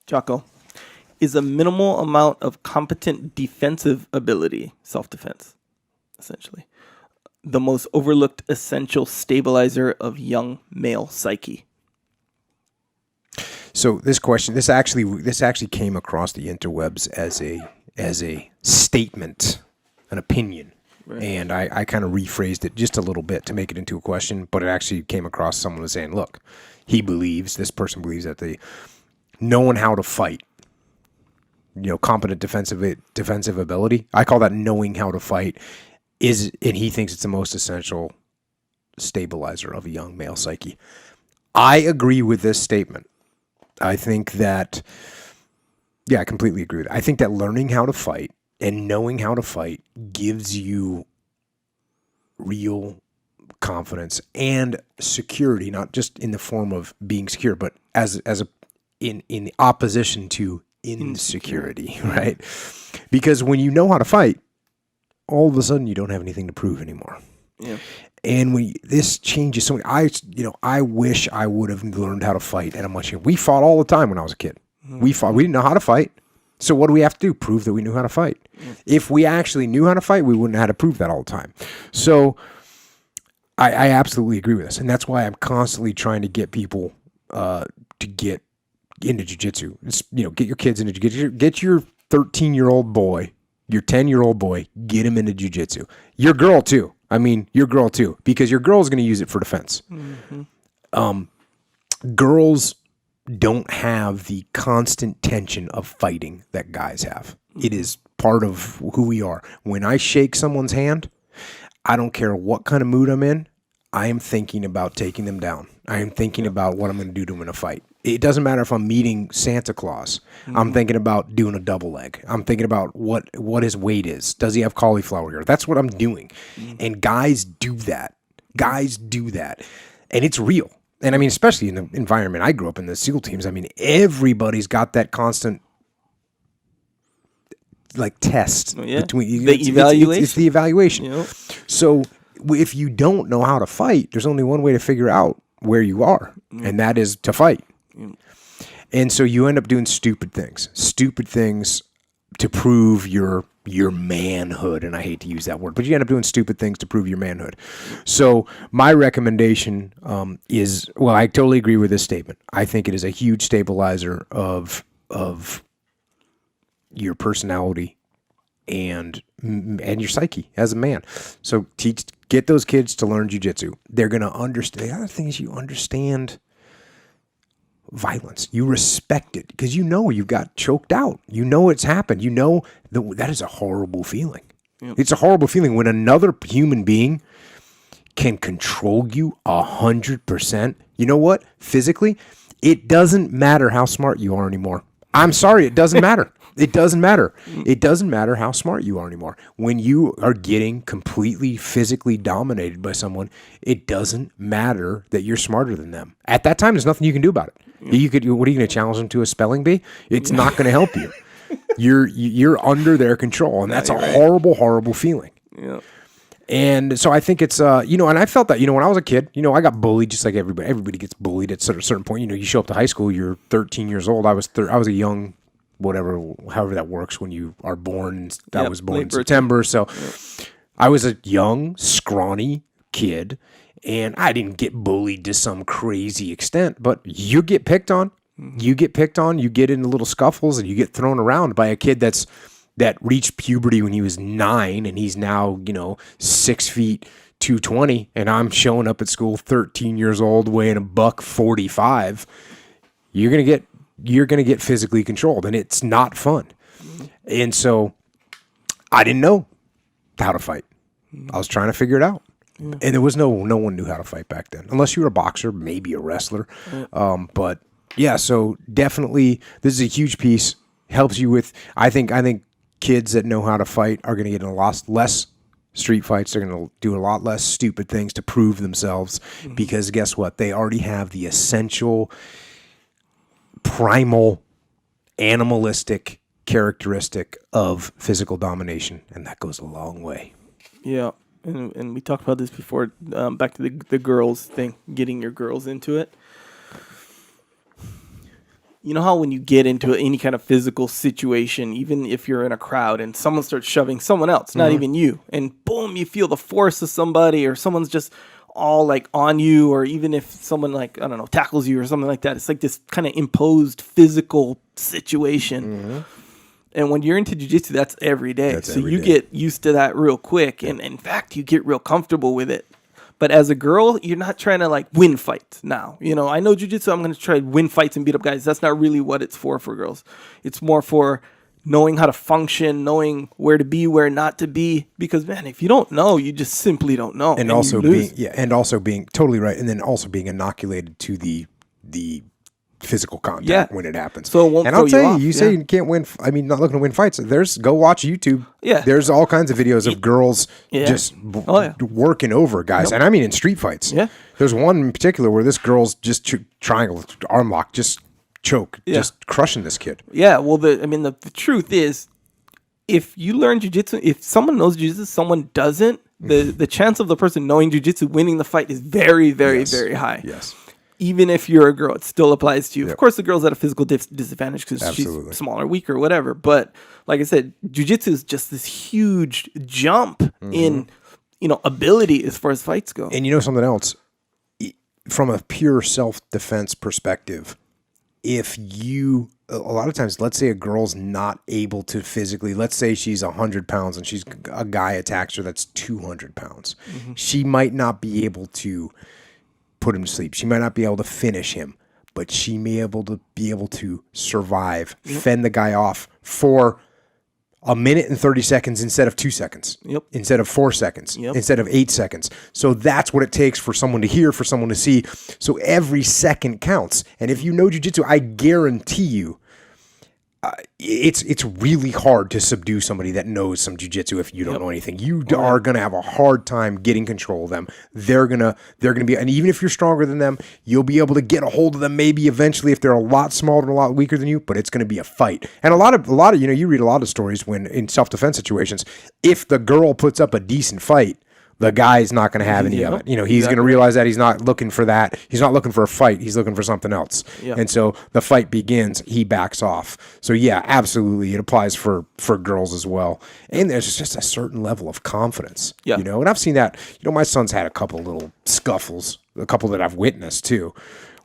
Jocko, is a minimal amount of competent defensive ability, self-defense, essentially, the most overlooked essential stabilizer of young male psyche? So this question, this actually came across the interwebs as a statement, an opinion. Right. And I kind of rephrased it just a little bit to make it into a question, but it actually came across someone was saying, look, this person believes that knowing how to fight, competent defensive ability, I call that knowing how to fight, and he thinks it's the most essential stabilizer of a young male psyche. I agree with this statement. I think that, I completely agree with it. I think that learning how to fight and knowing how to fight gives you real confidence and security, not just in the form of being secure, but in opposition to insecurity, right? Because when you know how to fight, all of a sudden you don't have anything to prove anymore. Yeah. And this changes so much. I wish I would have learned how to fight at a much younger. We fought all the time when I was a kid. Mm-hmm. We fought. We didn't know how to fight. So what do we have to do? Prove that we knew how to fight. Mm-hmm. If we actually knew how to fight, we wouldn't have had to prove that all the time. So I absolutely agree with this. And that's why I'm constantly trying to get people to get into jiu-jitsu. Get your kids into jiu-jitsu. Get your 13-year-old boy, your 10-year-old boy, get him into jiu-jitsu. Your girl too. Your girl too, because your girl's going to use it for defense. Mm-hmm. Girls don't have the constant tension of fighting that guys have. Mm-hmm. It is part of who we are. When I shake someone's hand, I don't care what kind of mood I'm in, I am thinking about taking them down. I am thinking about what I'm going to do to them in a fight. It doesn't matter if I'm meeting Santa Claus. Mm-hmm. I'm thinking about doing a double leg. I'm thinking about what his weight is. Does he have cauliflower ear? That's what I'm doing. Mm-hmm. And guys do that. And it's real. And especially in the environment I grew up in, the SEAL teams, everybody's got that constant test between the evaluation. It's the evaluation. Yep. So if you don't know how to fight, there's only one way to figure out where you are, and that is to fight. And so you end up doing stupid things to prove your manhood. And I hate to use that word, but you end up doing stupid things to prove your manhood. So my recommendation is, I totally agree with this statement. I think it is a huge stabilizer of your personality and your psyche as a man. So get those kids to learn jiu-jitsu. They're going to understand. The other thing is you understand violence. You respect it because you got choked out. It's happened. That is a horrible feeling. Yep. It's a horrible feeling when another human being can control you 100%. You know what? Physically, it doesn't matter how smart you are anymore. I'm sorry, it doesn't matter. It doesn't matter. It doesn't matter how smart you are anymore. When you are getting completely physically dominated by someone, it doesn't matter that you're smarter than them. At that time, there's nothing you can do about it. What are you going to challenge them to a spelling bee? It's not going to help you. You're under their control, and that's a horrible, horrible feeling. Yeah. And so I think it's, and I felt that, when I was a kid, I got bullied just like everybody. Everybody gets bullied at a certain point. You show up to high school, you're 13 years old. I was a young, however that works when you are born. I was born in September. So I was a young, scrawny kid, and I didn't get bullied to some crazy extent, but you get picked on. Mm-hmm. You get picked on, you get into little scuffles, and you get thrown around by a kid that reached puberty when he was 9, and he's now, 6 feet, 220, and I'm showing up at school 13 years old, weighing $145. You're gonna get physically controlled, and it's not fun. Mm-hmm. And so I didn't know how to fight. Mm-hmm. I was trying to figure it out. Yeah. And there was no one knew how to fight back then, unless you were a boxer, maybe a wrestler. Yeah. But yeah, so definitely this is a huge piece. Helps you with, I think kids that know how to fight are going to get in a lot less street fights. They're going to do a lot less stupid things to prove themselves, because guess what? They already have the essential, primal, animalistic characteristic of physical domination, and that goes a long way. Yeah, and we talked about this before. Back to the girls thing, getting your girls into it. you know how when you get into any kind of physical situation, even if you're in a crowd and someone starts shoving someone else, not even you, and boom, you feel the force of somebody, or someone's just all like on you, or even if someone like, I don't know, tackles you or something like that, it's like this kind of imposed physical situation. And when you're into jiu-jitsu, that's every day. So you get used to that real quick. And in fact, you get real comfortable with it. But as a girl, you're not trying to like win fights now. You know, I know jiu-jitsu, I'm going to try to win fights and beat up guys. That's not really what it's for girls. It's more for knowing how to function, knowing where to be, where not to be. Because man, if you don't know, you just simply don't know. And also being totally right. And then also being inoculated to the physical contact when it happens. So it won't. And I'll tell you, say you can't win. I mean, not looking to win fights. Go watch YouTube. Yeah. There's all kinds of videos of girls just working over guys. And I mean in street fights. Yeah. There's one in particular where this girl's just triangle, arm lock, just choke, just crushing this kid. Yeah. Well, the truth is, if you learn jiu-jitsu, if someone knows jiu-jitsu, someone doesn't, the chance of the person knowing jiu-jitsu winning the fight is very, very, very high. Yes. Even if you're a girl, it still applies to you. Of course, the girl's at a physical disadvantage because she's smaller, weaker, whatever. But like I said, jiu-jitsu is just this huge jump in, ability as far as fights go. And you know something else? From a pure self-defense perspective, a lot of times, let's say a girl's not able to physically, let's say she's 100 pounds and a guy attacks her that's 200 pounds. She might not be able to put him to sleep. She might not be able to finish him, but she may be able to survive, fend the guy off for a minute and 30 seconds instead of 2 seconds, instead of 4 seconds, instead of 8 seconds. So that's what it takes for someone to hear, for someone to see. So every second counts. And if you know jiu-jitsu, I guarantee you, it's really hard to subdue somebody that knows some jiu-jitsu if you don't know anything. You are going to have a hard time getting control of them. They're going to be, and even if you're stronger than them, you'll be able to get a hold of them maybe eventually if they're a lot smaller and a lot weaker than you, but it's going to be a fight. And a lot of, you read a lot of stories when in self-defense situations, if the girl puts up a decent fight, the guy's not going to have any of it. He's going to realize that he's not looking for that. He's not looking for a fight. He's looking for something else. And so the fight begins. He backs off. So yeah, absolutely. It applies for girls as well. And there's just a certain level of confidence, and I've seen that, my son's had a couple little scuffles, a couple that I've witnessed too,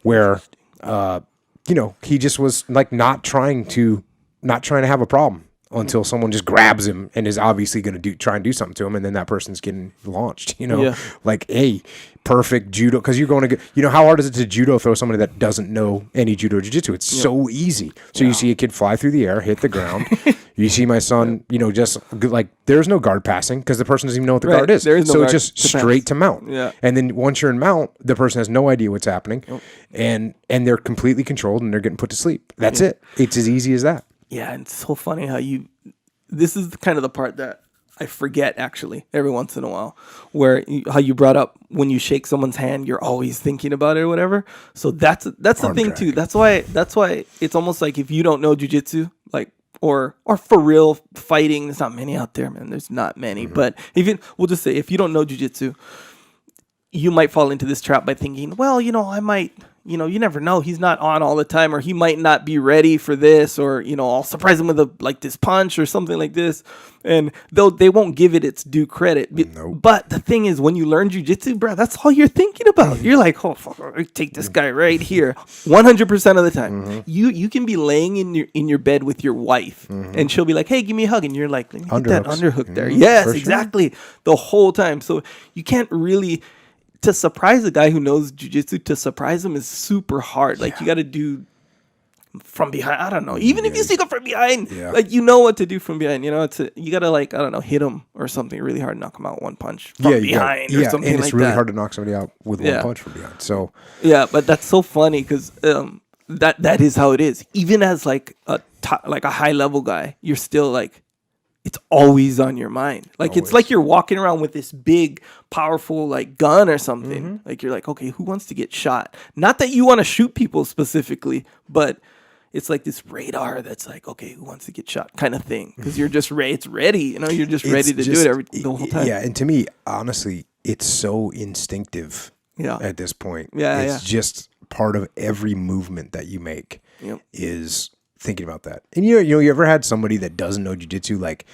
where, he just was like not trying to have a problem until someone just grabs him and is obviously going to try and do something to him, and then that person's getting launched, like, hey, perfect judo, because you're going to how hard is it to judo throw somebody that doesn't know any judo or jiu-jitsu? It's so easy. So you see a kid fly through the air, hit the ground. You see my son, just like, there's no guard passing because the person doesn't even know what the guard is. So it's just straight to mount. And then once you're in mount, the person has no idea what's happening, and they're completely controlled and they're getting put to sleep. That's it. It's as easy as that. Yeah, and it's so funny how this is kind of the part that I forget actually every once in a while, where how you brought up when you shake someone's hand, you're always thinking about it or whatever. So that's the thing too. That's why it's almost like if you don't know jiu-jitsu, like, or for real fighting, there's not many out there, man. There's not many, but we'll just say if you don't know jiu-jitsu, you might fall into this trap by thinking, well, I might, you never know. He's not on all the time, or he might not be ready for this, or, I'll surprise him with this punch or something like this. And they won't give it its due credit. Nope. But the thing is, when you learn jiu-jitsu, bro, that's all you're thinking about. You're like, oh, fuck, I take this guy right here. 100% of the time. You can be laying in your bed with your wife, and she'll be like, hey, give me a hug. And you're like, let me get that underhook there. Yes, exactly. The whole time. So you can't really... To surprise a guy who knows jiu-jitsu, to surprise him is super hard. Like, you got to do from behind. I don't know. Even if you sneak up from behind, like, you know what to do from behind. You got to, like, I don't know, hit him or something really hard, knock him out one punch from behind or something like that. And it's really hard to knock somebody out with one punch from behind. So yeah, but that's so funny because that is how it is. Even as, like, a high level guy, you're still, like, it's always on your mind. Like, it's like you're walking around with this big, powerful, like, gun or something. Like, you're like, okay, who wants to get shot? Not that you want to shoot people specifically, but it's like this radar that's like, okay, who wants to get shot kind of thing. Because you're just ready. It's ready. You're just ready to do it the whole time. Yeah, and to me, honestly, it's so instinctive at this point. It's just part of every movement that you make. is thinking about that. And you ever had somebody that doesn't know jiu-jitsu, like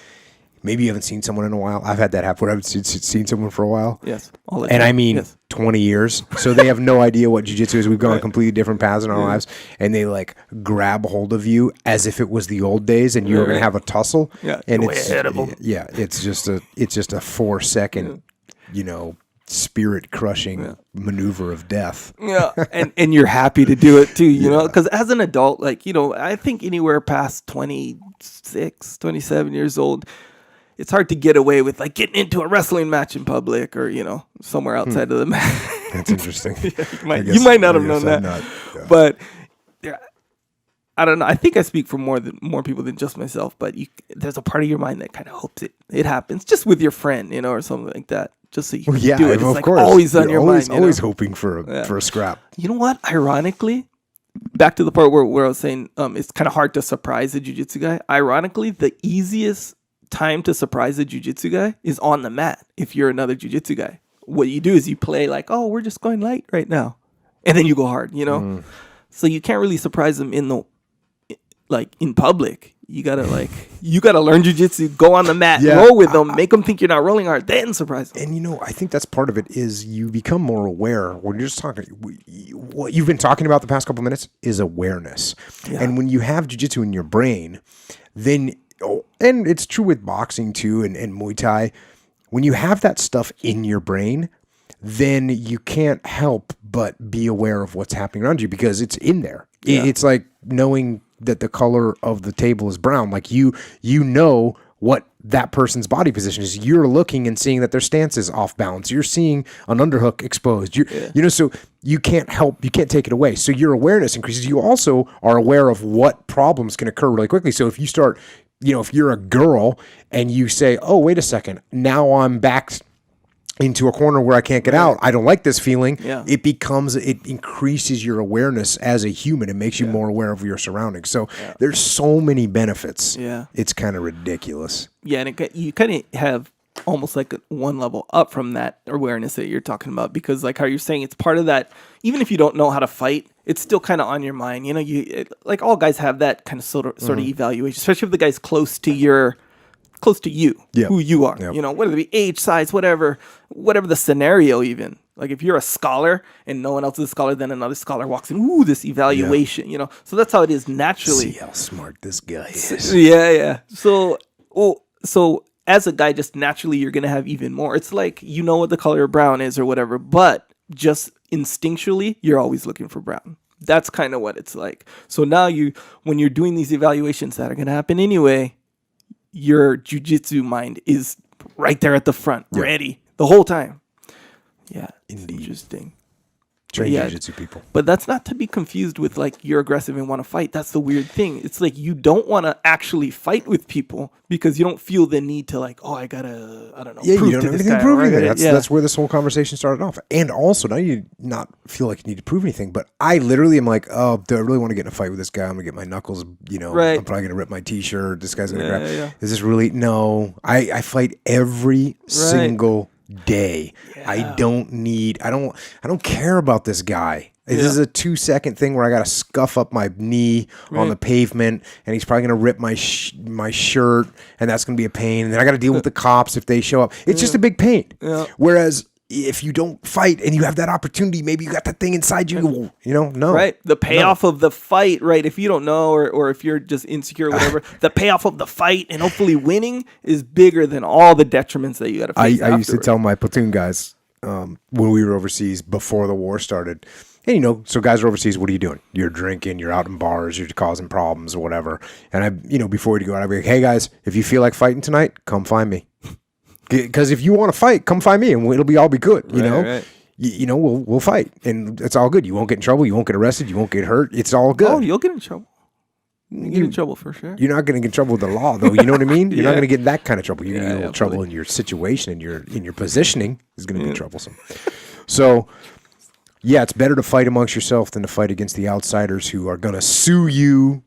maybe you haven't seen someone in a while? I've had that happen where I haven't seen someone for a while. Yes. And I mean 20 years. So they have no idea what jiu-jitsu is. We've gone completely different paths in our lives. And they like grab hold of you as if it was the old days and you were going to have a tussle. Yeah. And you're way ahead of them. yeah, it's just a 4-second, spirit crushing maneuver of death. Yeah. And you're happy to do it too, you know, because as an adult, like, I think anywhere past 26, 27 years old, it's hard to get away with like getting into a wrestling match in public or, somewhere outside of the match. That's interesting. You might not have known that. But I don't know. I think I speak for more people than just myself, but there's a part of your mind that kind of hopes it happens just with your friend, or something like that. Just so you can do it. It's like course. Always on your mind. Always hoping for a scrap. You know what? Ironically, back to the part where I was saying it's kind of hard to surprise a jiu-jitsu guy. Ironically, the easiest time to surprise a jiu-jitsu guy is on the mat if you're another jiu-jitsu guy. What you do is you play like, oh, we're just going light right now. And then you go hard, So you can't really surprise them in public. You gotta learn jiu-jitsu, go on the mat, roll with them, make them think you're not rolling hard, then surprise them. And I think that's part of it is you become more aware when you're just talking. What you've been talking about the past couple minutes is awareness. Yeah. And when you have jiu-jitsu in your brain, then, and it's true with boxing too and Muay Thai, when you have that stuff in your brain, then you can't help but be aware of what's happening around you because it's in there. Yeah. It's like knowing that the color of the table is brown. Like you know what that person's body position is. You're looking and seeing that their stance is off balance. You're seeing an underhook exposed. So you can't take it away. So your awareness increases. You also are aware of what problems can occur really quickly. So if you start, if you're a girl and you say, oh, wait a second, now I'm backed into a corner where I can't get out. I don't like this feeling. Yeah. It increases your awareness as a human. It makes you more aware of your surroundings. So there's so many benefits. Yeah. It's kind of ridiculous. Yeah. And you kind of have almost like one level up from that awareness that you're talking about, because like how you're saying, it's part of that, even if you don't know how to fight, it's still kind of on your mind. Like all guys have that kind of sort of evaluation, especially if the guy's close to you, who you are, whether it be age, size, whatever the scenario, even like if you're a scholar and no one else is a scholar, then another scholar walks in, ooh, this evaluation, so that's how it is naturally. See how smart this guy is. Yeah. So as a guy, just naturally, you're going to have even more. It's like, what the color of brown is or whatever, but just instinctually, you're always looking for brown. That's kind of what it's like. So now when you're doing these evaluations that are going to happen anyway, your jiu-jitsu mind is right there at the front, ready the whole time. Yeah, indeed. Interesting. Train jiu-jitsu people. But that's not to be confused with like you're aggressive and want to fight. That's the weird thing. It's like you don't want to actually fight with people because you don't feel the need to like, oh, I gotta, I don't know. Yeah, you don't have anything to prove anything. That's where this whole conversation started off. And also, now you not feel like you need to prove anything, but I literally am like, oh, do I really want to get in a fight with this guy? I'm going to get my knuckles, I'm probably going to rip my t-shirt. This guy's going to grab. Yeah. Is this really? No. I fight every single day. I don't care about this guy. This is a 2-second thing where I got to scuff up my knee on the pavement, and he's probably going to rip my shirt, and that's going to be a pain. And then I got to deal with the cops if they show up. It's just a big pain. Yeah. Whereas if you don't fight and you have that opportunity, maybe you got that thing inside you, no. Right. The payoff of the fight, right? If you don't know, or if you're just insecure or whatever, the payoff of the fight and hopefully winning is bigger than all the detriments that you got to face. I used to tell my platoon guys when we were overseas before the war started, and so guys are overseas, what are you doing? You're drinking, you're out in bars, you're causing problems or whatever. And I, before we go out, I'd be like, hey guys, if you feel like fighting tonight, come find me. Because if you want to fight, come find me, and it'll all be good. Right. We'll fight, and it's all good. You won't get in trouble. You won't get arrested. You won't get hurt. It's all good. Oh, you'll get in trouble. You get in trouble for sure. You're not going to get in trouble with the law, though. You know what I mean? You're not going to get in that kind of trouble. You're going to get a little trouble in your situation, and in your positioning is going to be troublesome. So, it's better to fight amongst yourself than to fight against the outsiders who are going to sue you,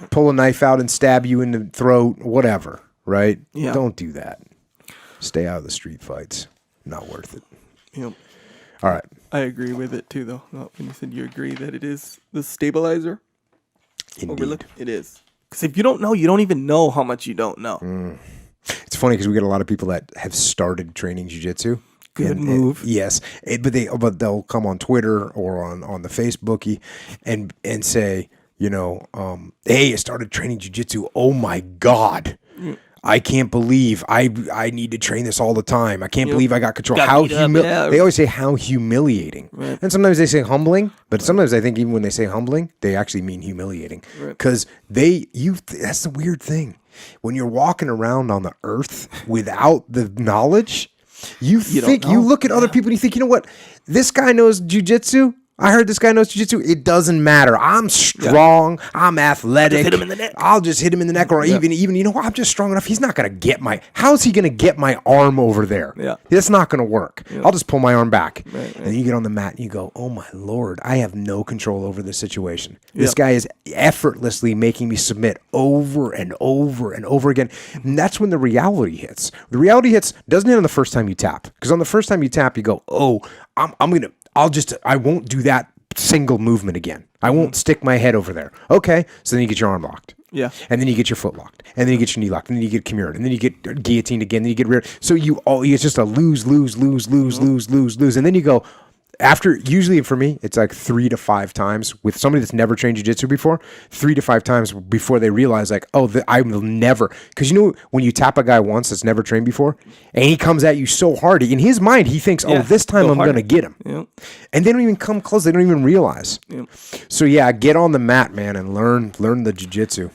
pull a knife out and stab you in the throat, whatever. Right? Yeah. Don't do that. Stay out of the street fights. Not worth it. Yep. All right. I agree with it too, though. When you said you agree that it is the stabilizer. overlooked. It is. Because if you don't know, you don't even know how much you don't know. It's funny because we get a lot of people that have started training jiu-jitsu. Good move. Yes, but they'll come on Twitter or on the Facebooky and say, hey, I started training jiu-jitsu. Oh my God. I can't believe I need to train this all the time. I can't believe I got control. They always say how humiliating. Right. And sometimes they say humbling, but sometimes I think even when they say humbling, they actually mean humiliating. Because that's the weird thing. When you're walking around on the earth without the knowledge, you look at other people and you think, you know what? This guy knows jiu-jitsu. I heard this guy knows jiu-jitsu. It doesn't matter. I'm strong. I'm athletic. Just hit him in the neck. I'll just hit him in the neck, or even I'm just strong enough. He's not going to get how's he going to get my arm over there? Yeah. That's not going to work. Yeah. I'll just pull my arm back. Right. And then you get on the mat and you go, oh my Lord, I have no control over this situation. This guy is effortlessly making me submit over and over and over again. And that's when the reality hits. The reality doesn't hit on the first time you tap. Because on the first time you tap, you go, oh, I won't do that single movement again. I won't stick my head over there. Okay. So then you get your arm locked. Yeah. And then you get your foot locked. And then you get your knee locked. And then you get Kimura. And then you get guillotined again. Then you get rear. So it's just a lose. And then you go, usually for me, it's like 3 to 5 times with somebody that's never trained jiu-jitsu before, 3 to 5 times before they realize I will never, because when you tap a guy once that's never trained before and he comes at you so hard, in his mind, he thinks, this time I'm going to get him. Yeah. And they don't even come close. They don't even realize. Yeah. So get on the mat, man, and learn the jiu-jitsu.